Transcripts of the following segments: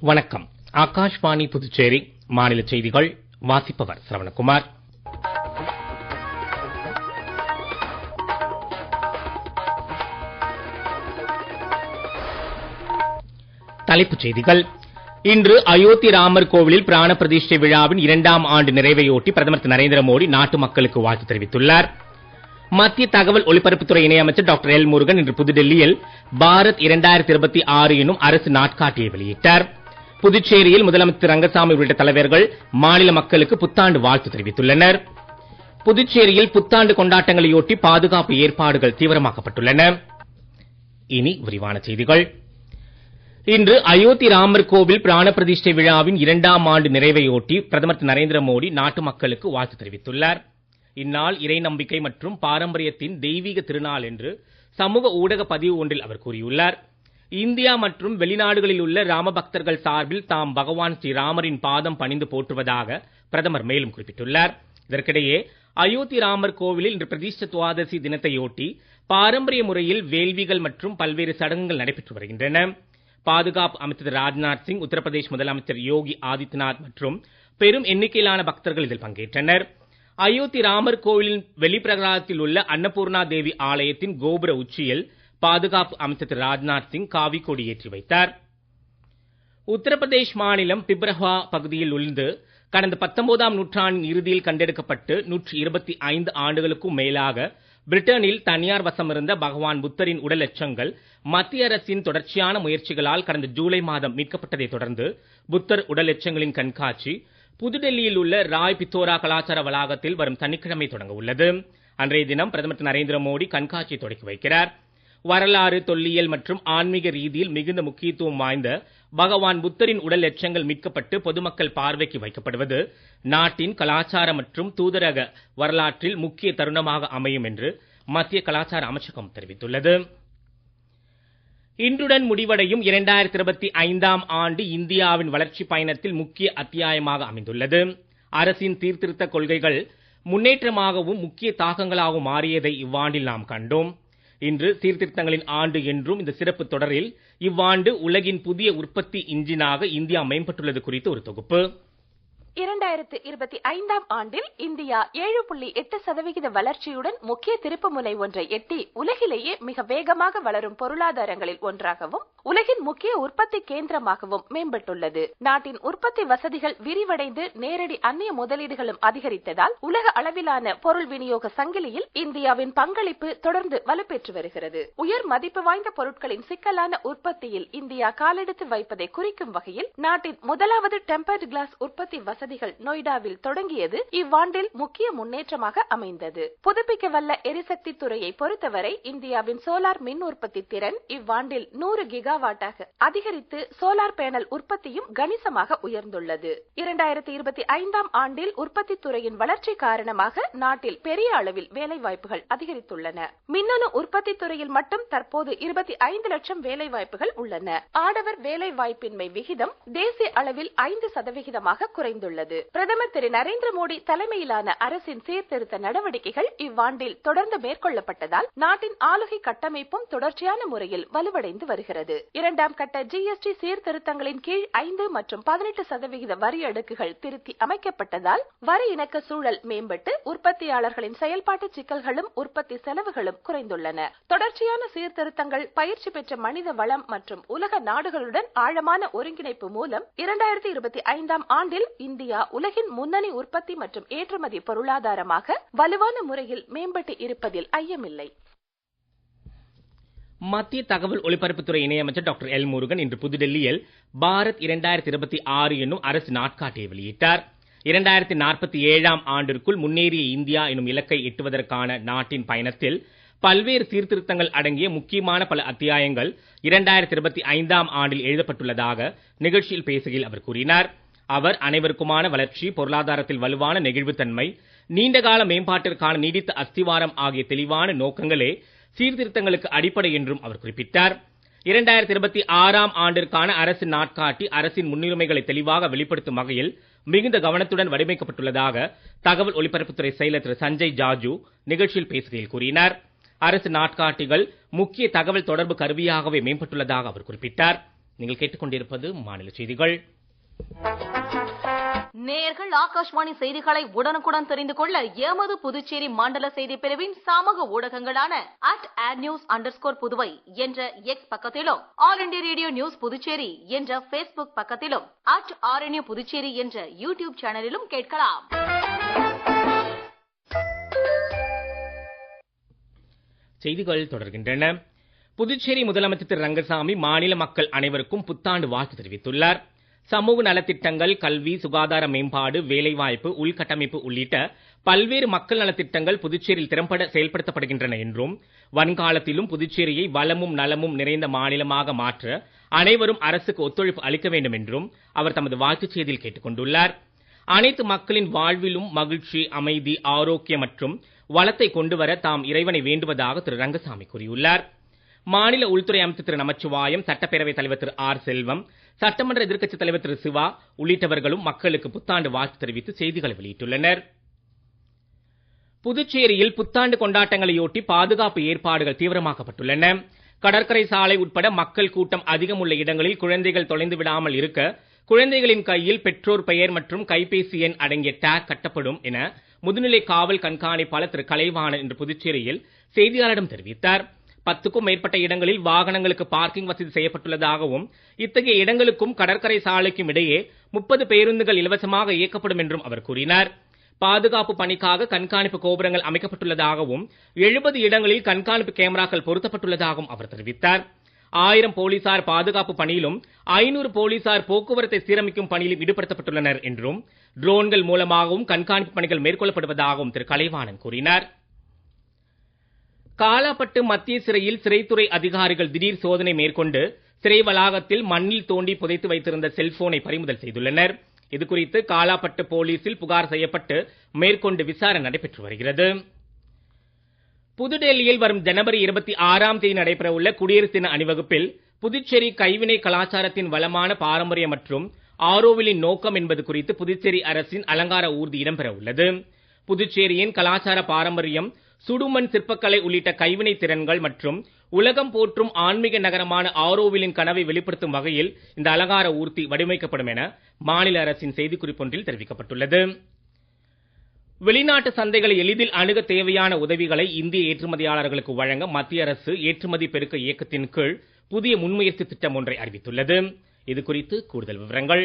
வணக்கம். ஆகாஷ்வாணி புதுச்சேரி மாநில செய்திகள் வாசிப்பவர் சரவணகுமார். தலைப்புச் செய்திகள். இன்று அயோத்தி ராமர் கோவிலில் பிராண பிரதிஷ்டை விழாவின் 2ஆம் ஆண்டு நிறைவையொட்டி பிரதமர் திரு நரேந்திர மோடி நாட்டு மக்களுக்கு வாழ்த்து தெரிவித்துள்ளார். மத்திய தகவல் ஒலிபரப்புத்துறை இணையமைச்சர் டாக்டர் எல் முருகன் இன்று புதுடெல்லியில் பாரத் 2026 எனும் அரசு நாட்காட்டியை வெளியிட்டார். புதுச்சேரியில் முதலமைச்சர் திரு ரங்கசாமி உள்ளிட்ட தலைவர்கள் மாநில மக்களுக்கு புத்தாண்டு வாழ்த்து தெரிவித்துள்ளனர். புதுச்சேரியில் புத்தாண்டு கொண்டாட்டங்களையொட்டி பாதுகாப்பு ஏற்பாடுகள் தீவிரமாக்கப்பட்டுள்ளன. இனி விரிவான செய்திகள். இன்று அயோத்தி ராமர் கோவில் பிராண பிரதிஷ்டை விழாவின் 2ஆம் ஆண்டு நிறைவையொட்டி பிரதமர் திரு நரேந்திர மோடி நாட்டு மக்களுக்கு வாழ்த்து தெரிவித்துள்ளார். இந்நாள் இறை நம்பிக்கை மற்றும் பாரம்பரியத்தின் தெய்வீக திருநாள் என்று சமூக ஊடக பதிவு ஒன்றில் அவர் கூறியுள்ளார். இந்தியா மற்றும் வெளிநாடுகளில் உள்ள ராம பக்தர்கள் சார்பில் தாம் பகவான் ஸ்ரீராமரின் பாதம் பணிந்து போற்றுவதாக பிரதமர் மேலும் குறிப்பிட்டுள்ளார். இதற்கிடையே அயோத்தி ராமர் கோவிலில் இன்று பிரதிஷ்ட துவாதசி தினத்தையொட்டி பாரம்பரிய முறையில் வேள்விகள் மற்றும் பல்வேறு சடங்குகள் நடைபெற்று வருகின்றன. பாதுகாப்பு அமைச்சர் திரு ராஜ்நாத் சிங், உத்தரப்பிரதேஷ் முதலமைச்சர் யோகி ஆதித்யநாத் மற்றும் பெரும் எண்ணிக்கையிலான பக்தர்கள் இதில் பங்கேற்றனர். அயோத்தி ராமர் கோவிலின் வெளிப்பிரகாரத்தில் உள்ள அன்னபூர்ணா தேவி ஆலயத்தின் கோபுர உச்சியில் பாதுகாப்பு அமைச்சர் திரு ராஜ்நாத் சிங் காவி கொடி ஏற்றி வைத்தார். உத்தரப்பிரதேஷ் மாநிலம் பிப்ரஹா பகுதியில் இருந்து கடந்த 19ஆம் நூற்றாண்டின் இறுதியில் கண்டெடுக்கப்பட்டு 125 ஆண்டுகளுக்கும் மேலாக பிரிட்டனில் தனியார் வசமிருந்த பகவான் புத்தரின் உடல் எச்சங்கள் மத்திய அரசின் தொடர்ச்சியான முயற்சிகளால் கடந்த ஜூலை மாதம் மீட்கப்பட்டதை தொடர்ந்து புத்தர் உடல் எச்சங்களின் கண்காட்சி புதுடெல்லியில் உள்ள ராய் பித்தோரா கலாச்சார வளாகத்தில் வரும் சனிக்கிழமை தொடங்க உள்ளது. அன்றைய தினம் பிரதமர் திரு நரேந்திர மோடி கண்காட்சியை தொடக்கி வைக்கிறார். வரலாறு, தொல்லியல் மற்றும் ஆன்மீக ரீதியில் மிகுந்த முக்கியத்துவம் வாய்ந்த பகவான் புத்தரின் உடல் எச்சங்கள் மீட்கப்பட்டு பொதுமக்கள் பார்வைக்கு வைக்கப்படுவது நாட்டின் கலாச்சார மற்றும் தூதரக வரலாற்றில் முக்கிய தருணமாக அமையும் என்று மத்திய கலாச்சார அமைச்சகம் தெரிவித்துள்ளது. இன்றுடன் முடிவடையும் 2025ஆம் ஆண்டு இந்தியாவின் வளர்ச்சி பயணத்தில் முக்கிய அத்தியாயமாக அமைந்துள்ளது. அரசின் சீர்திருத்த கொள்கைகள் முன்னேற்றமாகவும் முக்கிய தாக்கங்களாகவும் மாறியதை இவ்வாண்டில் நாம் கண்டோம். இன்று சீர்திருத்தங்களின் ஆண்டு என்றும் இந்த சிறப்பு தொடரில் இவ்வாண்டு உலகின் புதிய உற்பத்தி இன்ஜினாக இந்தியா மேம்பட்டுள்ளது குறித்து ஒரு தொகுப்பு. 2025ஆம் ஆண்டில் இந்தியா 7.8% வளர்ச்சியுடன் முக்கிய திருப்புமுனை ஒன்றை எட்டி உலகிலேயே மிக வேகமாக வளரும் பொருளாதாரங்களில் ஒன்றாகவும் உலகின் முக்கிய உற்பத்தி கேந்திரமாகவும் மேம்பட்டுள்ளது. நாட்டின் உற்பத்தி வசதிகள் விரிவடைந்து நேரடி அந்நிய முதலீடுகளும் அதிகரித்ததால் உலக அளவிலான பொருள் விநியோக சங்கிலியில் இந்தியாவின் பங்களிப்பு தொடர்ந்து வலுப்பெற்று வருகிறது. உயர் மதிப்பு வாய்ந்த பொருட்களின் சிக்கலான உற்பத்தியில் இந்தியா காலெடுத்து வைப்பதை குறிக்கும் வகையில் நாட்டின் முதலாவது டெம்பர்ட் கிளாஸ் உற்பத்தி வசதிகள் நொய்டாவில் தொடங்கியது இவ்வாண்டில் முக்கிய முன்னேற்றமாக அமைந்தது. புதுப்பிக்கவல்ல எரிசக்தி துறையை பொறுத்தவரை இந்தியாவின் சோலார் மின் உற்பத்தி திறன் இவ்வாண்டில் 100 கிகாவாட்டாக அதிகரித்து சோலார் பேனல் உற்பத்தியும் கணிசமாக உயர்ந்துள்ளது. 2025ஆம் ஆண்டில் உற்பத்தி துறையின் வளர்ச்சி காரணமாக நாட்டில் பெரிய அளவில் வேலைவாய்ப்புகள் அதிகரித்துள்ளன. மின்னணு உற்பத்தி துறையில் மட்டும் தற்போது 25 லட்சம் வேலைவாய்ப்புகள் உள்ளன. ஆடவர் வேலைவாய்ப்பின்மை விகிதம் தேசிய அளவில் 5% குறைந்துள்ளது. பிரதமர் திரு நரேந்திர மோடி தலைமையிலான அரசின் சீர்திருத்த நடவடிக்கைகள் இவ்வாண்டில் தொடர்ந்து மேற்கொள்ளப்பட்டதால் நாட்டின் ஆளுகை கட்டமைப்பும் தொடர்ச்சியான முறையில் வலுவடைந்து வருகிறது. 2ஆம் கட்ட ஜிஎஸ்டி சீர்திருத்தங்களின் கீழ் 5 மற்றும் 18% வரி அடுக்குகள் திருத்தி அமைக்கப்பட்டதால் வரி இணக்க சூழல் மேம்பட்டு உற்பத்தியாளர்களின் செயல்பாட்டு சிக்கல்களும் உற்பத்தி செலவுகளும் குறைந்துள்ளன. தொடர்ச்சியான சீர்திருத்தங்கள், பயிற்சி பெற்ற மனித வளம் மற்றும் உலக நாடுகளுடன் ஆழமான ஒருங்கிணைப்பு மூலம் 2025ஆம் ஆண்டில் இந்தியா உலகின் முன்னணி உற்பத்தி மற்றும் ஏற்றுமதி பொருளாதாரமாக வலுவான முறையில் மேம்பட்டு இருப்பதில் ஐயமில்லை. மத்திய தகவல் ஒலிபரப்புத்துறை இணையமைச்சர் டாக்டர் எல் முருகன் இன்று புதுடெல்லியில் பாரத் 2026 என்னும் அரசு நாட்காட்டியை வெளியிட்டார். 2047ஆம் ஆண்டிற்குள் முன்னேறிய இந்தியா எனும் இலக்கை எட்டுவதற்கான நாட்டின் பயணத்தில் பல்வேறு சீர்திருத்தங்கள் அடங்கிய முக்கியமான பல அத்தியாயங்கள் 2025ஆம் ஆண்டில் எழுதப்பட்டுள்ளதாக நிகழ்ச்சியில் பேசுகையில் அவர் கூறினார். அவர் அனைவருக்குமான வளர்ச்சி, பொருளாதாரத்தில் வலுவான நெகிழ்வுத்தன்மை, நீண்டகால மேம்பாட்டிற்கான நீடித்த அஸ்திவாரம் ஆகிய தெளிவான நோக்கங்களே சீர்திருத்தங்களுக்கு அடிப்படை என்றும் அவர் குறிப்பிட்டார். 2026ஆம் ஆண்டிற்கான அரசு நாட்காட்டி அரசின் முன்னுரிமைகளை தெளிவாக வெளிப்படுத்தும் வகையில் மிகுந்த கவனத்துடன் வடிவமைக்கப்பட்டுள்ளதாக தகவல் ஒலிபரப்புத்துறை செயலர் திரு சஞ்சய் ஜாஜு நிகழ்ச்சியில் பேசுகையில் கூறினார். அரசு நாட்காட்டிகள் முக்கிய தகவல் தொடர்பு கருவியாகவே மேம்பட்டுள்ளதாக அவர் குறிப்பிட்டார். நீங்கள் கேட்டுக்கொண்டிருப்பது மாநில செய்திகள். நேயர்கள் ஆகாஷ்வாணி செய்திகளை உடனுக்குடன் தெரிந்து கொள்ள எமது புதுச்சேரி மண்டல செய்தி பிரிவின் சமூக ஊடகங்களான @adnews_புதுவை என்ற எக்ஸ் பக்கத்திலும், all India radio news Puducherry என்ற Facebook பக்கத்திலும், @RNU புதுச்சேரி என்ற யூடியூப் சேனலிலும் கேட்கலாம். செய்திகள் தொடர்கின்றன. புதுச்சேரி முதலமைச்சர் திரு ரங்கசாமி மாநில மக்கள் அனைவருக்கும் புத்தாண்டு வாழ்த்து தெரிவித்துள்ளார். சமூக நலத்திட்டங்கள், கல்வி, சுகாதார மேம்பாடு, வேலைவாய்ப்பு, உள்கட்டமைப்பு உள்ளிட்ட பல்வேறு மக்கள் நலத்திட்டங்கள் புதுச்சேரியில் திறம்பட செயல்படுத்தப்படுகின்றன என்றும், வருங்காலத்திலும் புதுச்சேரியை வளமும் நலமும் நிறைந்த மாநிலமாக மாற்ற அனைவரும் அரசுக்கு ஒத்துழைப்பு அளிக்க வேண்டும் என்றும் அவர் தமது வாழ்த்துச் செய்தியில் கேட்டுக் கொண்டுள்ளார். அனைத்து மக்களின் வாழ்விலும் மகிழ்ச்சி, அமைதி, ஆரோக்கியம் மற்றும் வளத்தை கொண்டுவர தாம் இறைவனை வேண்டுவதாக திரு ரங்கசாமி கூறியுள்ளார். மாநில உள்துறை அமைச்சர் திரு நமச்சிவாயம், சட்டப்பேரவைத் தலைவர் திரு ஆர் செல்வம், சட்டமன்ற எதிர்க்கட்சித் தலைவர் திரு சிவா உள்ளிட்டவர்களும் மக்களுக்கு புத்தாண்டு வாழ்த்து தெரிவித்து செய்திகளை வெளியிட்டுள்ளனர். புதுச்சேரியில் புத்தாண்டு கொண்டாட்டங்களையொட்டி பாதுகாப்பு ஏற்பாடுகள் தீவிரமாக்கப்பட்டுள்ளன. கடற்கரை சாலை உட்பட மக்கள் கூட்டம் அதிகம் உள்ள இடங்களில் குழந்தைகள் தொலைந்து விடாமல் இருக்க குழந்தைகளின் கையில் பெற்றோர் பெயர் மற்றும் கைபேசி எண் அடங்கிய டேக் கட்டப்படும் என முதுநிலை காவல் கண்காணிப்பாளர் திரு கலைவாணன் இன்று புதுச்சேரியில் செய்தியாளரிடம் தெரிவித்தார். 10க்கும் மேற்பட்ட இடங்களில் வாகனங்களுக்கு பார்க்கிங் வசதி செய்யப்பட்டுள்ளதாகவும், இத்தகைய இடங்களுக்கும் கடற்கரை சாலைக்கும் இடையே 30 பேருந்துகள் இலவசமாக இயக்கப்படும் என்றும் அவர் கூறினார். பாதுகாப்பு பணிக்காக கண்காணிப்பு கோபுரங்கள் அமைக்கப்பட்டுள்ளதாகவும், 70 இடங்களில் கண்காணிப்பு கேமராக்கள் பொருத்தப்பட்டுள்ளதாகவும் அவர் தெரிவித்தார். 1000 போலீசார் பாதுகாப்பு பணியிலும் 500 போலீசார் போக்குவரத்தை சீரமைக்கும் பணியிலும் ஈடுபடுத்தப்பட்டுள்ளனர் என்றும், ட்ரோன்கள் மூலமாகவும் கண்காணிப்பு பணிகள் மேற்கொள்ளப்படுவதாகவும் திரு கலைவாணன் கூறினார். காலாப்பட்டு மத்திய சிறையில் சிறைத்துறை அதிகாரிகள் திடீர் சோதனை மேற்கொண்டு சிறை வளாகத்தில் மண்ணில் தோண்டி புதைத்து வைத்திருந்த செல்போனை பறிமுதல் செய்துள்ளனர். இதுகுறித்து காலாப்பட்டு போலீசில் புகார் செய்யப்பட்டு மேற்கொண்டு விசாரணை நடைபெற்று வருகிறது. புதுடெல்லியில் வரும் ஜனவரி 26ஆம் தேதி நடைபெறவுள்ள குடியரசு தின அணிவகுப்பில் புதுச்சேரி கைவினை கலாச்சாரத்தின் வளமான பாரம்பரியம் மற்றும் ஆரோவிலின் நோக்கம் என்பது குறித்து புதுச்சேரி அரசின் அலங்கார ஊர்தி இடம்பெற உள்ளது. புதுச்சேரியின் கலாச்சார பாரம்பரியம், சுடுமண் சிற்பக்கலை உள்ளிட்ட கைவினை திறன்கள் மற்றும் உலகம் போற்றும் ஆன்மீக நகரமான ஆரோவிலின் கனவை வெளிப்படுத்தும் வகையில் இந்த அலங்கார ஊர்தி வடிவமைக்கப்படும் என மாநில அரசின் செய்திக்குறிப்பொன்றில் தெரிவிக்கப்பட்டுள்ளது. வெளிநாட்டு சந்தைகளை எளிதில் அணுக தேவையான உதவிகளை இந்திய ஏற்றுமதியாளர்களுக்கு வழங்க மத்திய அரசு ஏற்றுமதி பெருக்க இயக்கத்தின் கீழ் புதிய முன்முயற்சி திட்டம் ஒன்றை அறிவித்துள்ளது. இது குறித்து கூடுதல் விவரங்கள்.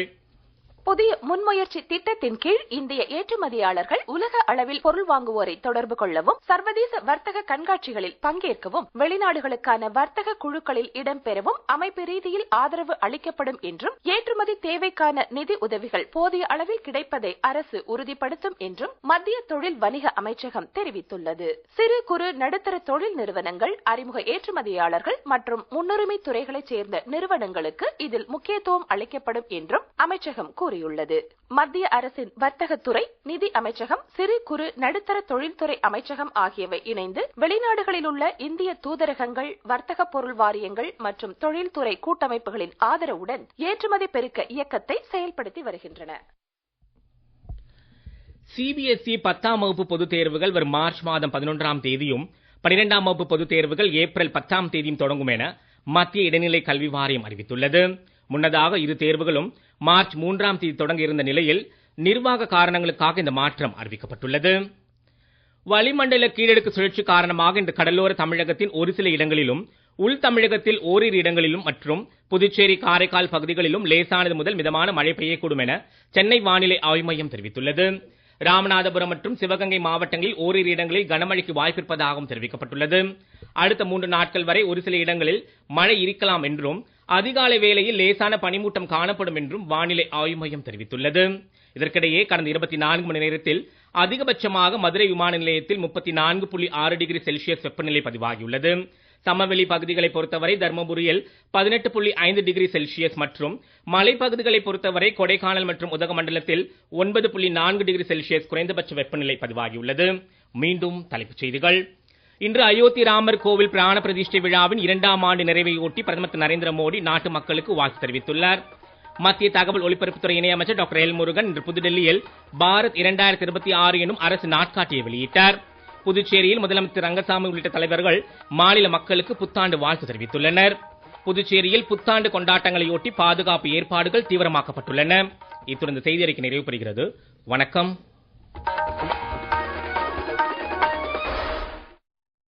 புதிய முன்முயற்சி திட்டத்தின் கீழ் இந்திய ஏற்றுமதியாளர்கள் உலக அளவில் பொருள் வாங்குவோரை தொடர்பு கொள்ளவும், சர்வதேச வர்த்தக கண்காட்சிகளில் பங்கேற்கவும், வெளிநாடுகளுக்கான வர்த்தக குழுக்களில் இடம்பெறவும் அமைப்பு ரீதியில் ஆதரவு அளிக்கப்படும் என்றும், ஏற்றுமதி தேவைக்கான நிதி உதவிகள் போதிய அளவில் கிடைப்பதை அரசு உறுதிப்படுத்தும் என்றும் மத்திய தொழில் வணிக அமைச்சகம் தெரிவித்துள்ளது. சிறு குறு நடுத்தர தொழில் நிறுவனங்கள், அறிமுக ஏற்றுமதியாளர்கள் மற்றும் முன்னுரிமை துறைகளைச் சேர்ந்த நிறுவனங்களுக்கு இதில் முக்கியத்துவம் அளிக்கப்படும் என்றும் அமைச்சகம் கூறியுள்ளது. மத்திய அரசின் வர்த்தகத்துறை, நிதி அமைச்சகம், சிறு குறு நடுத்தர தொழில்துறை அமைச்சகம் ஆகியவை இணைந்து வெளிநாடுகளில் உள்ள இந்திய தூதரகங்கள், வர்த்தக பொருள் வாரியங்கள் மற்றும் தொழில்துறை கூட்டமைப்புகளின் ஆதரவுடன் ஏற்றுமதி பெருக்க இயக்கத்தை செயல்படுத்தி வருகின்றன. சிபிஎஸ்இ 10ஆம் வகுப்பு பொதுத் தேர்வுகள் வரும் மார்ச் மாதம் 11ஆம் தேதியும் 12ஆம் வகுப்பு பொதுத் தேர்வுகள் ஏப்ரல் 10ஆம் தேதியும் தொடங்கும் என மத்திய இடைநிலை கல்வி வாரியம் அறிவித்துள்ளது. முன்னதாக இரு தேர்வுகளும் மார்ச் 3ஆம் தேதி தொடங்க இருந்த நிலையில் நிர்வாக காரணங்களுக்காக இந்த மாற்றம் அறிவிக்கப்பட்டுள்ளது. வளிமண்டல கீழடுக்கு சுழற்சி காரணமாக இன்று கடலோர தமிழகத்தின் ஒரு சில இடங்களிலும், உள் தமிழகத்தில் ஓரிரு இடங்களிலும் மற்றும் புதுச்சேரி, காரைக்கால் பகுதிகளிலும் லேசானது முதல் மிதமான மழை பெய்யக்கூடும் என சென்னை வானிலை ஆய்வு மையம் தெரிவித்துள்ளது. ராமநாதபுரம் மற்றும் சிவகங்கை மாவட்டங்களில் ஓரிரு இடங்களில் கனமழைக்கு வாய்ப்பிருப்பதாகவும் தெரிவிக்கப்பட்டுள்ளது. அடுத்த 3 நாட்கள் வரை ஒரு சில இடங்களில் மழை இருக்கலாம் என்றும், அதிகாலை வேளையில் லேசான பனிமூட்டம் காணப்படும் என்றும் வானிலை ஆய்வு மையம் தெரிவித்துள்ளது. இதற்கிடையே கடந்த 24 மணி நேரத்தில் அதிகபட்சமாக மதுரை விமான நிலையத்தில் 34.6 டிகிரி செல்சியஸ் வெப்பநிலை பதிவாகியுள்ளது. சமவெளி பகுதிகளை பொறுத்தவரை தர்மபுரியில் 18.5 டிகிரி செல்சியஸ் மற்றும் மலைப்பகுதிகளை பொறுத்தவரை கொடைக்கானல் மற்றும் உதகமண்டலத்தில் 9.4 டிகிரி செல்சியஸ் குறைந்தபட்ச வெப்பநிலை பதிவாகியுள்ளது. மீண்டும் தலைப்புச் செய்திகள். இன்று அயோத்தி ராமர் கோவில் பிராண பிரதிஷ்டை விழாவின் 2ஆம் ஆண்டு நிறைவையொட்டி பிரதமர் திரு நரேந்திர மோடி நாட்டு மக்களுக்கு வாழ்த்து தெரிவித்துள்ளார். மத்திய தகவல் ஒலிபரப்புத்துறை இணையமைச்சர் டாக்டர் எல் முருகன் இன்று புதுடெல்லியில் பாரத் 2026 எனும் அரசு நாட்காட்டியை வெளியிட்டார். புதுச்சேரியில் முதலமைச்சர் ரங்கசாமி உள்ளிட்ட தலைவர்கள் மாநில மக்களுக்கு புத்தாண்டு வாழ்த்து தெரிவித்துள்ளனர். புதுச்சேரியில் புத்தாண்டு கொண்டாட்டங்களையொட்டி பாதுகாப்பு ஏற்பாடுகள் தீவிரமாக்கப்பட்டுள்ளன. இத்துடன் இந்த செய்தி அறிக்கை நிறைவு பெறுகிறது. வணக்கம்.